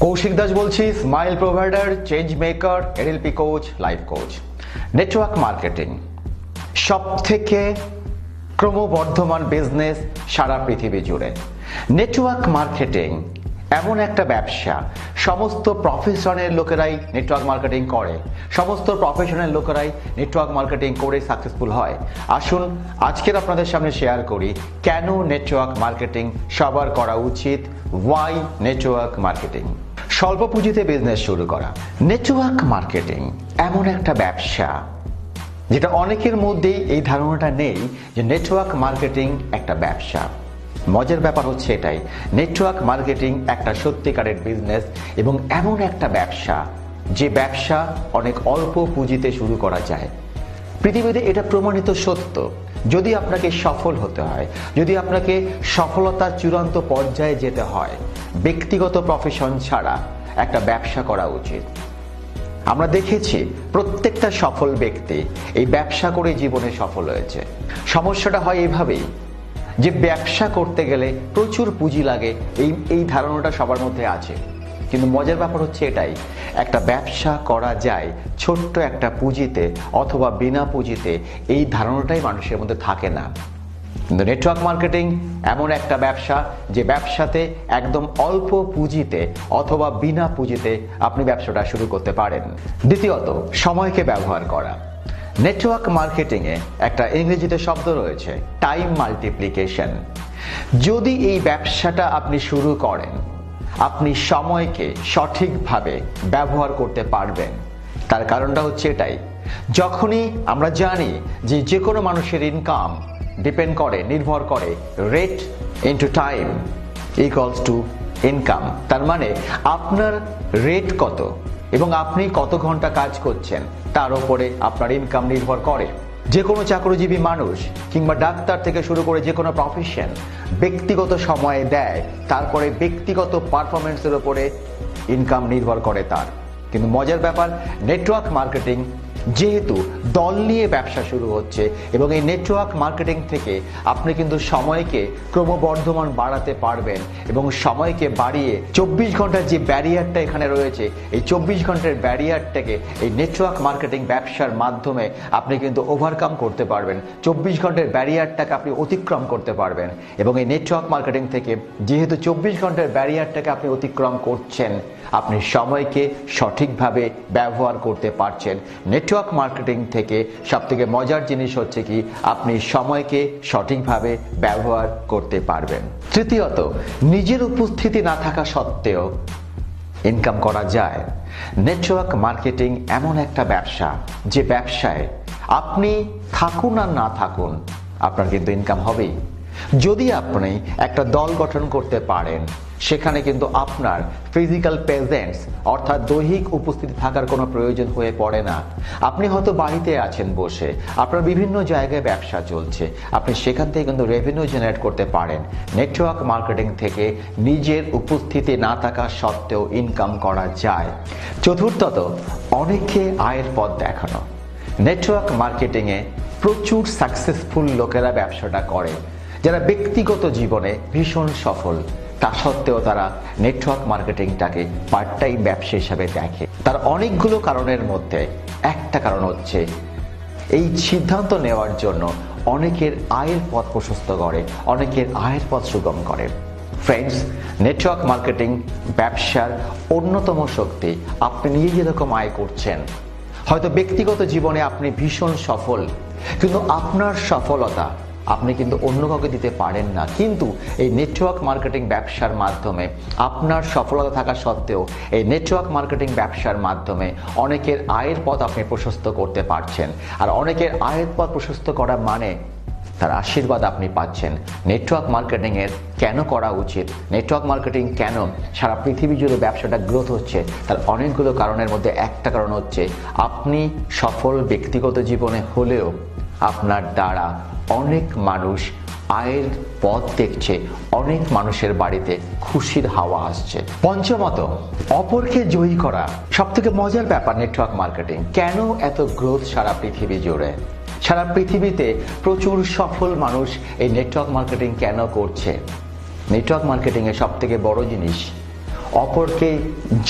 কৌশিক দাস বলছি, smile provider, change maker, NLP coach, life coach. Network marketing সবথেকে ক্রমবর্ধমান business সারা পৃথিবী জুড়ে। নেটওয়ার্ক মার্কেটিং এমন একটা ব্যবসা, সমস্ত প্রফেশনের লোকেরাই নেটওয়ার্ক মার্কেটিং করে, সমস্ত প্রফেশনের লোকেরাই নেটওয়ার্ক মার্কেটিং করে সাকসেসফুল হয়। আসুন আজকের আপনাদের সামনে শেয়ার করি কেন নেটওয়ার্ক মার্কেটিং সবার করা উচিত। Why network marketing? স্বল্প পুঁজিতে বিজনেস শুরু করা। নেটওয়ার্ক মার্কেটিং এমন একটা ব্যবসা যেটা অনেকের মধ্যেই এই ধারণাটা নেই যে নেটওয়ার্ক মার্কেটিং একটা ব্যবসা। মজার ব্যাপার হচ্ছে এটাই, নেটওয়ার্ক মার্কেটিং একটা সত্যিকারের বিজনেস এবং এমন একটা ব্যবসা যে ব্যবসা অনেক অল্প পুঁজিতে শুরু করা যায়। পৃথিবীতে এটা প্রমাণিত সত্য। যদি আপনাকে সফল হতে হয়, যদি আপনাকে সফলতার চূড়ান্ত পর্যায়ে যেতে হয়, ব্যক্তিগত প্রফেশন ছাড়া একটা ব্যবসা করা উচিত। আমরা দেখেছি প্রত্যেকটা সফল ব্যক্তি এই ব্যবসা করে জীবনে সফল হয়েছে। সমস্যাটা হয় এইভাবেই যে ব্যবসা করতে গেলে প্রচুর পুঁজি লাগে, এই ধারণাটা সবার মধ্যে আছে। কিন্তু মজার ব্যাপার হচ্ছে এটাই, একটা ব্যবসা করা যায় ছোট্ট একটা পুঁজিতে অথবা বিনা পুঁজিতে, এই ধারণাটাই মানুষের মধ্যে থাকে না। কিন্তু নেটওয়ার্ক মার্কেটিং এমন একটা ব্যবসা যে ব্যবসাতে একদম অল্প পুঁজিতে অথবা বিনা পুঁজিতে আপনি ব্যবসাটা শুরু করতে পারেন। দ্বিতীয়ত, সময়কে ব্যবহার করা। নেটওয়ার্ক মার্কেটিংয়ে একটা ইংরেজিতে শব্দ রয়েছে, টাইম মাল্টিপ্লিকেশন। যদি এই ব্যবসাটা আপনি শুরু করেন, আপনি সময়কে সঠিকভাবে ব্যবহার করতে পারবেন। তার কারণটা হচ্ছে এটাই, যখনই আমরা জানি যে কোনো মানুষের ইনকাম ডিপেন্ড করে, নির্ভর করে rate into time equals to income. তার মানে আপনার রেট কত এবং আপনি কত ঘন্টা কাজ করছেন তার উপরে আপনার ইনকাম নির্ভর করে। যে কোনো চাকরিজীবী মানুষ কিংবা ডাক্তার থেকে শুরু করে যে কোনো প্রফেশন ব্যক্তিগত সময়ে দেয়, তারপরে ব্যক্তিগত পারফরমেন্সের উপরে ইনকাম নির্ভর করে তার। কিন্তু মজার ব্যাপার, নেটওয়ার্ক মার্কেটিং যেহেতু দল নিয়ে ব্যবসা শুরু হচ্ছে এবং এই নেটওয়ার্ক মার্কেটিং থেকে আপনি কিন্তু সময়কে ক্রমবর্ধমান বাড়াতে পারবেন এবং সময়কে বাড়িয়ে 24 ঘন্টার যে ব্যারিয়ারটা এখানে রয়েছে, এই 24 ঘন্টার ব্যারিয়ারটাকে এই নেটওয়ার্ক মার্কেটিং ব্যবসার মাধ্যমে আপনি কিন্তু ওভারকাম করতে পারবেন। 24 ঘন্টার ব্যারিয়ারটাকে আপনি অতিক্রম করতে পারবেন এবং এই নেটওয়ার্ক মার্কেটিং থেকে যেহেতু 24 ঘন্টার ব্যারিয়ারটাকে আপনি অতিক্রম করছেন, আপনি সময়কে সঠিকভাবে ব্যবহার করতে পারছেন। নেটওয়ার্ক মার্কেটিং থেকে সবথেকে মজার জিনিস হচ্ছে কি, আপনি সময়কে সঠিকভাবে ব্যবহার করতে পারবেন। তৃতীয়ত, নিজের উপস্থিতি না থাকা সত্ত্বেও ইনকাম করা যায়। নেটওয়ার্ক মার্কেটিং এমন একটা ব্যবসা যে ব্যবসায় আপনি থাকুন আর না থাকুন, আপনার কিন্তু ইনকাম হবেই। যদি আপনি একটা দল গঠন করতে পারেন, সেখানে কিন্তু আপনার ফিজিক্যাল প্রেজেন্স অর্থাৎ দৈহিক উপস্থিতি থাকার কোনো প্রয়োজন হয়ে পড়ে না। আপনি হয়তো বাড়িতে আছেন বসে, আপনার বিভিন্ন জায়গায় ব্যবসা চলছে, আপনি সেখান থেকে কিন্তু রেভিনিউ জেনারেট করতে পারেন। নেটওয়ার্ক মার্কেটিং থেকে নিজের উপস্থিতি না থাকা সত্ত্বেও ইনকাম করা যায়। চতুর্থত, অনেককে আয়ের পথ দেখানো। নেটওয়ার্ক মার্কেটিংয়ে প্রচুর সাকসেসফুল লোকেরা ব্যবসাটা করে, যারা ব্যক্তিগত জীবনে ভীষণ সফল, তা সত্ত্বেও তারা নেটওয়ার্ক মার্কেটিংটাকে পার্ট টাইম ব্যবসা হিসাবে দেখে। তার অনেকগুলো কারণের মধ্যে একটা কারণ হচ্ছে এই সিদ্ধান্ত নেওয়ার জন্য অনেকের আয়ের পথ প্রশস্ত করে, অনেকের আয়ের পথ সুগম করে। ফ্রেন্ডস, নেটওয়ার্ক মার্কেটিং ব্যবসার অন্যতম শক্তি, আপনি নিজে যেরকম আয় করছেন, হয়তো ব্যক্তিগত জীবনে আপনি ভীষণ সফল, কিন্তু আপনার সফলতা আপনি কিন্তু অন্য কাউকে দিতে পারেন না। কিন্তু এই নেটওয়ার্ক মার্কেটিং ব্যবসার মাধ্যমে আপনার সফলতা থাকা সত্ত্বেও এই নেটওয়ার্ক মার্কেটিং ব্যবসার মাধ্যমে অনেকের আয়ের পথ আপনি প্রশস্ত করতে পারছেন। আর অনেকের আয়ের পথ প্রশস্ত করা মানে তার আশীর্বাদ আপনি পাচ্ছেন। নেটওয়ার্ক মার্কেটিংয়ের কেন করা উচিত, নেটওয়ার্ক মার্কেটিং কেন সারা পৃথিবী জুড়ে ব্যবসাটা গ্রোথ হচ্ছে, তার অনেকগুলো কারণের মধ্যে একটা কারণ হচ্ছে আপনি সফল ব্যক্তিগত জীবনে হলেও আপনার দ্বারা অনেক মানুষ আয়ের পথ দেখছে, অনেক মানুষের বাড়িতে খুশির হাওয়া আসছে। পঞ্চমত, অপরকে জয়ী করা। সব থেকে মজার ব্যাপার নেটওয়ার্ক মার্কেটিং কেন এত গ্রোথ সারা পৃথিবী জুড়ে, সারা পৃথিবীতে প্রচুর সফল মানুষ এই নেটওয়ার্ক মার্কেটিং কেন করছে। নেটওয়ার্ক মার্কেটিং এর সব থেকে বড় জিনিস, অপরকে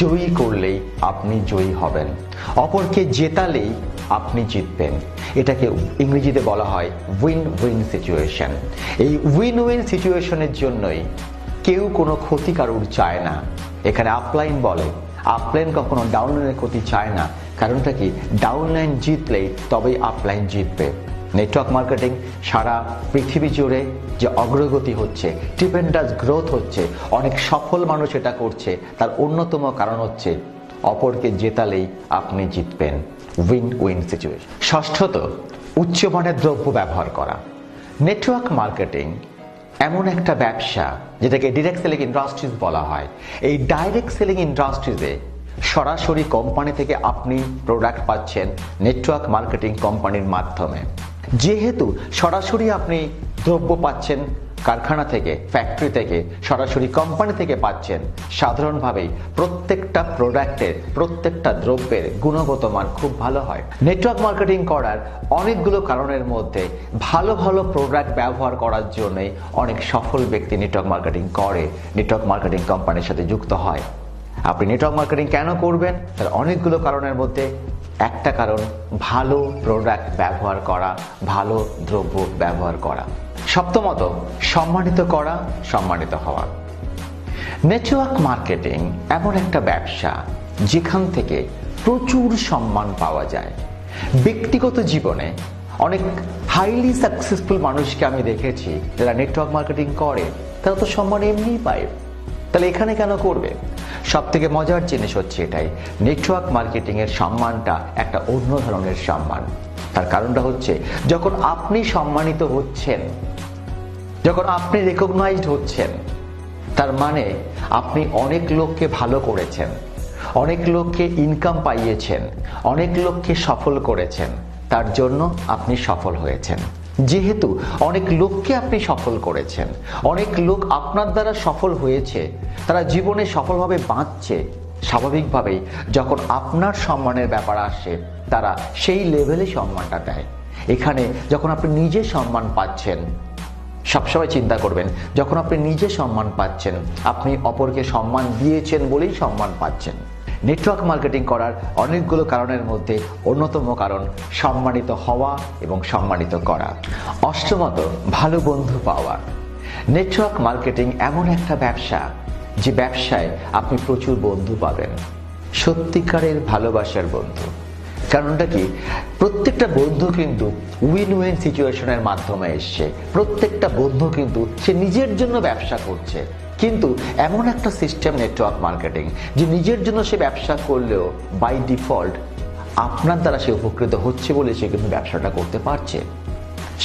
জয়ী করলেই আপনি জয়ী হবেন, অপরকে জেতালেই আপনি জিতবেন। এটাকে ইংরেজিতে বলা হয় উইন উইন সিচুয়েশন। এই উইন উইন সিচুয়েশনের জন্যই কেউ কোনো ক্ষতি কারুর চায় না। এখানে আপলাইন বলে, আপলাইন কখনো ডাউনলাইনের ক্ষতি চায় না। কারণটা কি, ডাউনলাইন জিতলেই তবেই আপলাইন জিতবে। নেটওয়ার্ক মার্কেটিং সারা পৃথিবী জুড়ে যে অগ্রগতি হচ্ছে, ট্রিমেন্ডাস গ্রোথ হচ্ছে, অনেক সফল মানুষ এটা করছে, তার অন্যতম কারণ হচ্ছে অপরকে জেতালেই আপনি জিতবেন, উইন উইন সিচুয়েশন। ষষ্ঠত, উচ্চমানের দ্রব্য ব্যবহার করা। নেটওয়ার্ক মার্কেটিং এমন একটা ব্যবসা যেটাকে ডিরেক্ট সেলিং ইন্ডাস্ট্রিজ বলা হয়। এই ডাইরেক্ট সেলিং ইন্ডাস্ট্রিজে সরাসরি কোম্পানি থেকে আপনি প্রোডাক্ট পাচ্ছেন নেটওয়ার্ক মার্কেটিং কোম্পানির মাধ্যমে। যেহেতু সরাসরি আপনি দ্রব্য পাচ্ছেন কারখানা থেকে, ফ্যাক্টরি থেকে, সরাসরি কোম্পানি থেকে পাচ্ছেন, সাধারণভাবেই প্রত্যেকটা প্রোডাক্টের, প্রত্যেকটা দ্রব্যের গুণগত মান খুব ভালো হয়। নেটওয়ার্ক মার্কেটিং করার অনেকগুলো কারণের মধ্যে ভালো ভালো প্রোডাক্ট ব্যবহার করার জন্যই অনেক সফল ব্যক্তি নেটওয়ার্ক মার্কেটিং করে, নেটওয়ার্ক মার্কেটিং কোম্পানির সাথে যুক্ত হয়। আপনি নেটওয়ার্ক মার্কেটিং কেন করবেন? তার অনেকগুলো কারণের মধ্যে একটা কারণ ভালো প্রোডাক্ট ব্যবহার করা, ভালো দ্রব্য ব্যবহার করা। সপ্তমত, সম্মানিত করা, সম্মানিত হওয়া। নেটওয়ার্ক মার্কেটিং এমন একটা ব্যবসা যেখান থেকে প্রচুর সম্মান পাওয়া যায়। ব্যক্তিগত জীবনে অনেক হাইলি সাকসেসফুল মানুষকে আমি দেখেছি যারা নেটওয়ার্ক মার্কেটিং করে, তারা তো সম্মান এমনিই পায়, তাহলে এখানে কেন করবে? সব থেকে মজার জিনিস হচ্ছে এটাই, নেটওয়ার্ক মার্কেটিং এর সম্মানটা একটা অন্য ধরনের সম্মান। তার কারণটা হচ্ছে যখন আপনি সম্মানিত হচ্ছেন, যখন আপনি রেকগনাইজড হচ্ছেন, তার মানে আপনি অনেক লোককে ভালো করেছেন, অনেক লোককে ইনকাম পাইয়েছেন, অনেক লোককে সফল করেছেন, তার জন্য আপনি সফল হয়েছেন। যেহেতু অনেক লোককে আপনি সফল করেছেন, অনেক লোক আপনার দ্বারা সফল হয়েছে, তারা জীবনে সফলভাবে বাঁচছে, স্বাভাবিকভাবেই যখন আপনার সম্মানের ব্যাপার আসে তারা সেই লেভেলে সম্মানটা দেয়। এখানে যখন আপনি নিজে সম্মান পাচ্ছেন, সবসময় চিন্তা করবেন, যখন আপনি নিজে সম্মান পাচ্ছেন, আপনি অপরকে সম্মান দিয়েছেন বলেই সম্মান পাচ্ছেন। নেটওয়ার্ক মার্কেটিং করার অনেকগুলো কারণের মধ্যে অন্যতম কারণ সম্মানিত হওয়া এবং সম্মানিত করা। অষ্টমত, ভালো বন্ধু পাওয়া। নেটওয়ার্ক মার্কেটিং এমন একটা ব্যবসা যে ব্যবসায় আপনি প্রচুর বন্ধু পাবেন, সত্যিকারের ভালোবাসার বন্ধু। কারণটা কি, প্রত্যেকটা বন্ধু কিন্তু উইন উইন সিচুয়েশনের মাধ্যমে এসছে। প্রত্যেকটা বন্ধু কিন্তু সে নিজের জন্য ব্যবসা করছে, কিন্তু এমন একটা সিস্টেম নেটওয়ার্ক মার্কেটিং যে নিজের জন্য সে ব্যবসা করলেও বাই ডিফল্ট আপনার দ্বারা সে উপকৃত হচ্ছে বলে সে কিন্তু ব্যবসাটা করতে পারছে।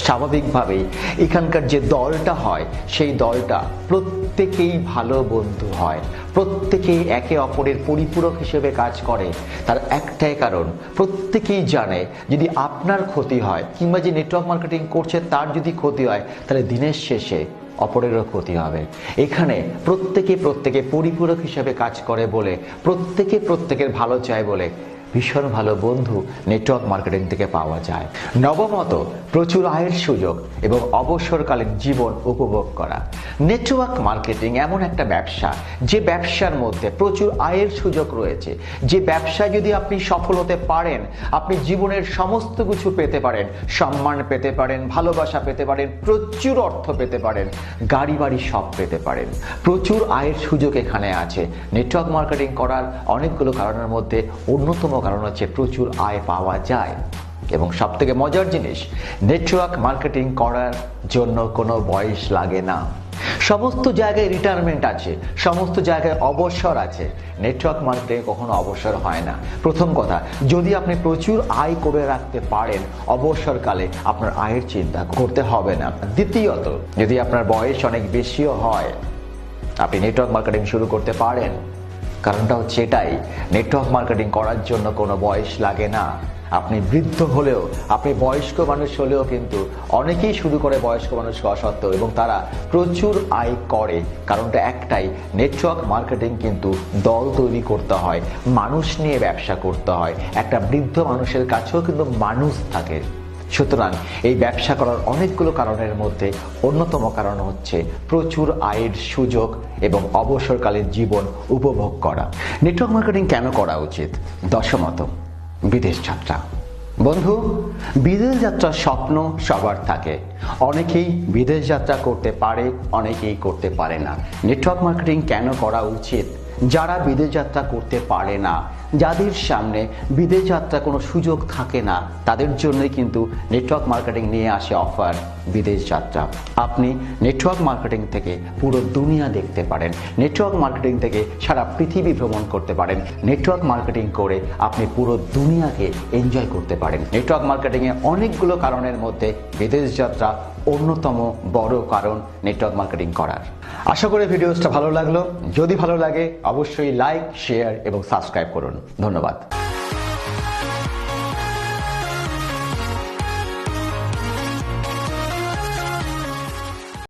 স্বাভাবিকভাবেই এখানকার যে দলটা হয় সেই দলটা প্রত্যেকেই ভালো বন্ধু হয়, প্রত্যেকেই একে অপরের পরিপূরক হিসেবে কাজ করে। তার একটাই কারণ, প্রত্যেকেই জানে যদি আপনার ক্ষতি হয় কিংবা যে নেটওয়ার্ক মার্কেটিং করছে তার যদি ক্ষতি হয়, তাহলে দিনের শেষে অপরেরও ক্ষতি হবে। এখানে প্রত্যেকে পরিপূরক হিসেবে কাজ করে বলে, প্রত্যেকে প্রত্যেকের ভালো চায় বলে ভীষণ ভালো বন্ধু নেটওয়ার্ক মার্কেটিং থেকে পাওয়া যায়। নবমত, প্রচুর আয়ের সুযোগ এবং অবসরকালীন জীবন উপভোগ করা। নেটওয়ার্ক মার্কেটিং এমন একটা ব্যবসা যে ব্যবসার মধ্যে প্রচুর আয়ের সুযোগ রয়েছে, যে ব্যবসায় যদি আপনি সফল হতে পারেন, আপনি জীবনের সমস্ত কিছু পেতে পারেন, সম্মান পেতে পারেন, ভালোবাসা পেতে পারেন, প্রচুর অর্থ পেতে পারেন, গাড়ি বাড়ি সব পেতে পারেন। প্রচুর আয়ের সুযোগ এখানে আছে। নেটওয়ার্ক মার্কেটিং করার অনেকগুলো কারণের মধ্যে অন্যতম কারণ হচ্ছে প্রচুর আয় পাওয়া যায়। এবং সব থেকে মজার জিনিস, নেটওয়ার্ক মার্কেটিং করার জন্য কোনো বয়স লাগে না। সমস্ত জায়গায় রিটায়ারমেন্ট আছে, সমস্ত জায়গায় অবসর আছে। নেটওয়ার্ক মার্কেটিং কখনো অবসর হয় না। প্রথম কথা, যদি আপনি প্রচুর আয় করে রাখতে পারেন, অবসরকালে আপনার আয়ের চিন্তা করতে হবে না। দ্বিতীয়ত, যদি আপনার বয়স অনেক বেশিও হয়, আপনি নেটওয়ার্ক মার্কেটিং শুরু করতে পারেন। কারণটা হচ্ছে এটাই, নেটওয়ার্ক মার্কেটিং করার জন্য কোনো বয়স লাগে না। আপনি বৃদ্ধ হলেও, আপনি বয়স্ক মানুষ হলেও কিন্তু অনেকেই শুরু করে বয়স্ক মানুষ হওয়া সত্ত্বেও, এবং তারা প্রচুর আয় করে। কারণটা একটাই, নেটওয়ার্ক মার্কেটিং কিন্তু দল তৈরি করতে হয়, মানুষ নিয়ে ব্যবসা করতে হয়। একটা বৃদ্ধ মানুষের কাছেও কিন্তু মানুষ থাকে, সুতরাং এই ব্যবসা করার অনেকগুলো কারণের মধ্যে অন্যতম কারণ হচ্ছে প্রচুর আয়ের সুযোগ এবং অবসরকালীন জীবন উপভোগ করা। নেটওয়ার্ক মার্কেটিং কেন করা উচিত? দশমত, বিদেশ যাত্রা। বন্ধু, বিদেশ যাত্রার স্বপ্ন সবার থাকে। অনেকেই বিদেশ যাত্রা করতে পারে, অনেকেই করতে পারে না। নেটওয়ার্ক মার্কেটিং কেন করা উচিত? যারা বিদেশ যাত্রা করতে পারে না, যাদের সামনে বিদেশ যাত্রা কোনো সুযোগ থাকে না, তাদের জন্যই কিন্তু নেটওয়ার্ক মার্কেটিং নিয়ে আসে অফার বিদেশ যাত্রা। আপনি নেটওয়ার্ক মার্কেটিং থেকে পুরো দুনিয়া দেখতে পারেন, নেটওয়ার্ক মার্কেটিং থেকে সারা পৃথিবী ভ্রমণ করতে পারেন, নেটওয়ার্ক মার্কেটিং করে আপনি পুরো দুনিয়াকে এনজয় করতে পারেন। নেটওয়ার্ক মার্কেটিংয়ে অনেকগুলো কারণের মধ্যে বিদেশ যাত্রা অন্যতম বড় কারণ নেটওয়ার্ক মার্কেটিং করার। আশা করি ভিডিওটা ভালো লাগলো। যদি ভালো লাগে অবশ্যই লাইক, শেয়ার এবং সাবস্ক্রাইব করুন। ধন্যবাদ।